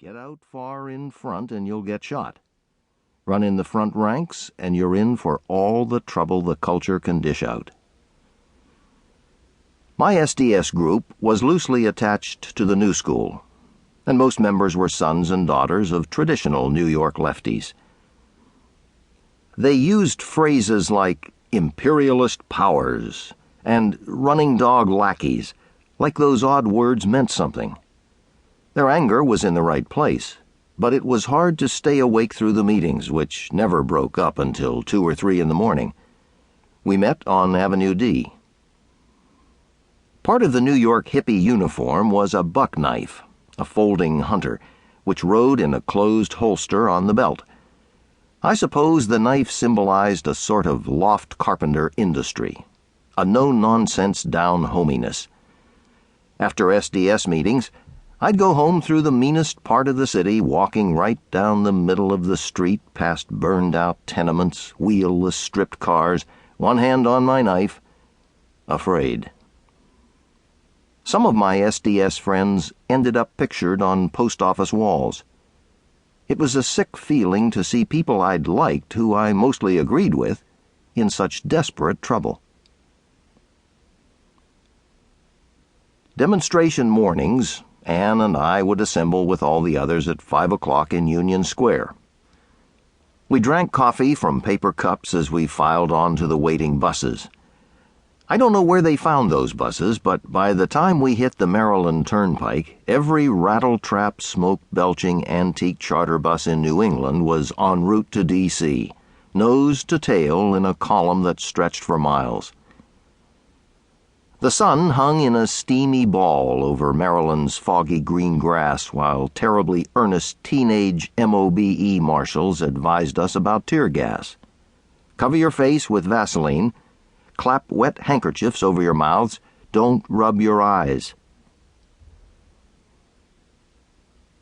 Get out far in front and you'll get shot. Run in the front ranks and you're in for all the trouble the culture can dish out. My SDS group was loosely attached to the New School, and most members were sons and daughters of traditional New York lefties. They used phrases like imperialist powers and running dog lackeys, like those odd words meant something. Their anger was in the right place, but it was hard to stay awake through the meetings, which never broke up until 2 or 3 in the morning. We met on Avenue D. Part of the New York hippie uniform was a buck knife, a folding hunter, which rode in a closed holster on the belt. I suppose the knife symbolized a sort of loft carpenter industry, a no-nonsense down-hominess. After SDS meetings, I'd go home through the meanest part of the city, walking right down the middle of the street past burned-out tenements, wheelless stripped cars, one hand on my knife, afraid. Some of my SDS friends ended up pictured on post office walls. It was a sick feeling to see people I'd liked, who I mostly agreed with, in such desperate trouble. Demonstration mornings, Anne and I would assemble with all the others at 5 o'clock in Union Square. We drank coffee from paper cups as we filed on to the waiting buses. I don't know where they found those buses, but by the time we hit the Maryland Turnpike, every rattle-trap, smoke-belching antique charter bus in New England was en route to D.C., nose to tail in a column that stretched for miles. The sun hung in a steamy ball over Maryland's foggy green grass while terribly earnest teenage MOBE marshals advised us about tear gas. Cover your face with Vaseline. Clap wet handkerchiefs over your mouths. Don't rub your eyes.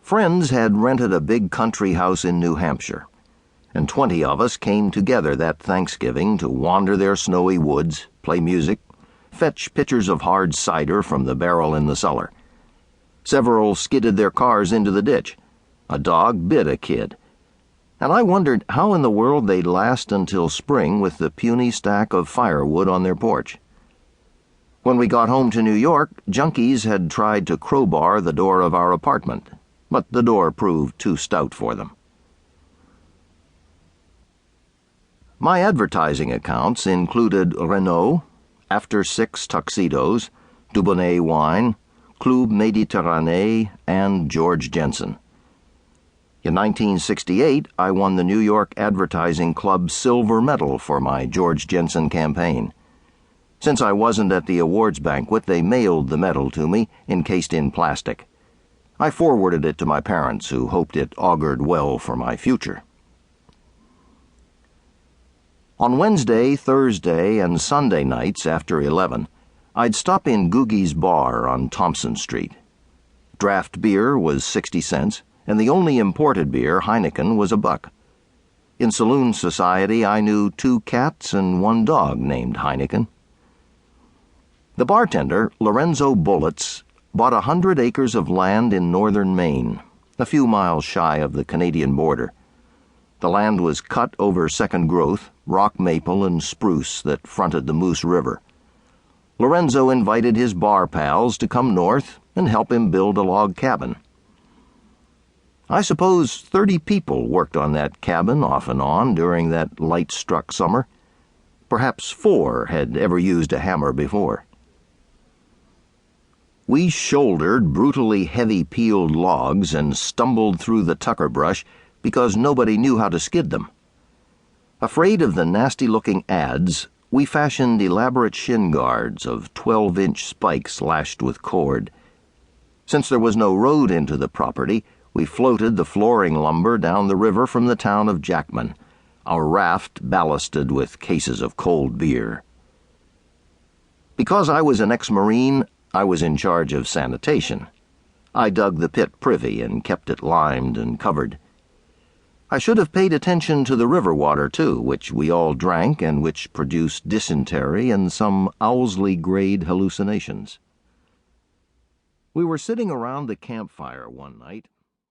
Friends had rented a big country house in New Hampshire, and 20 of us came together that Thanksgiving to wander their snowy woods, play music, fetch pitchers of hard cider from the barrel in the cellar. Several skidded their cars into the ditch. A dog bit a kid. And I wondered how in the world they'd last until spring with the puny stack of firewood on their porch. When we got home to New York, junkies had tried to crowbar the door of our apartment, but the door proved too stout for them. My advertising accounts included Renault, After Six Tuxedos, Dubonnet Wine, Club Méditerranée, and George Jensen. In 1968, I won the New York Advertising Club Silver Medal for my George Jensen campaign. Since I wasn't at the awards banquet, they mailed the medal to me, encased in plastic. I forwarded it to my parents, who hoped it augured well for my future. On Wednesday, Thursday, and Sunday nights after 11, I'd stop in Googie's Bar on Thompson Street. Draft beer was 60 cents, and the only imported beer, Heineken, was $1. In saloon society, I knew 2 cats and 1 dog named Heineken. The bartender, Lorenzo Bullets, bought 100 acres of land in northern Maine, a few miles shy of the Canadian border. The land was cut over second growth, rock maple and spruce that fronted the Moose River. Lorenzo invited his bar pals to come north and help him build a log cabin. I suppose 30 people worked on that cabin off and on during that light-struck summer. Perhaps 4 had ever used a hammer before. We shouldered brutally heavy peeled logs and stumbled through the tucker brush because nobody knew how to skid them. Afraid of the nasty-looking ads, we fashioned elaborate shin guards of 12-inch spikes lashed with cord. Since there was no road into the property, we floated the flooring lumber down the river from the town of Jackman, our raft ballasted with cases of cold beer. Because I was an ex-Marine, I was in charge of sanitation. I dug the pit privy and kept it limed and covered. I should have paid attention to the river water, too, which we all drank and which produced dysentery and some Owsley-grade hallucinations. We were sitting around the campfire one night,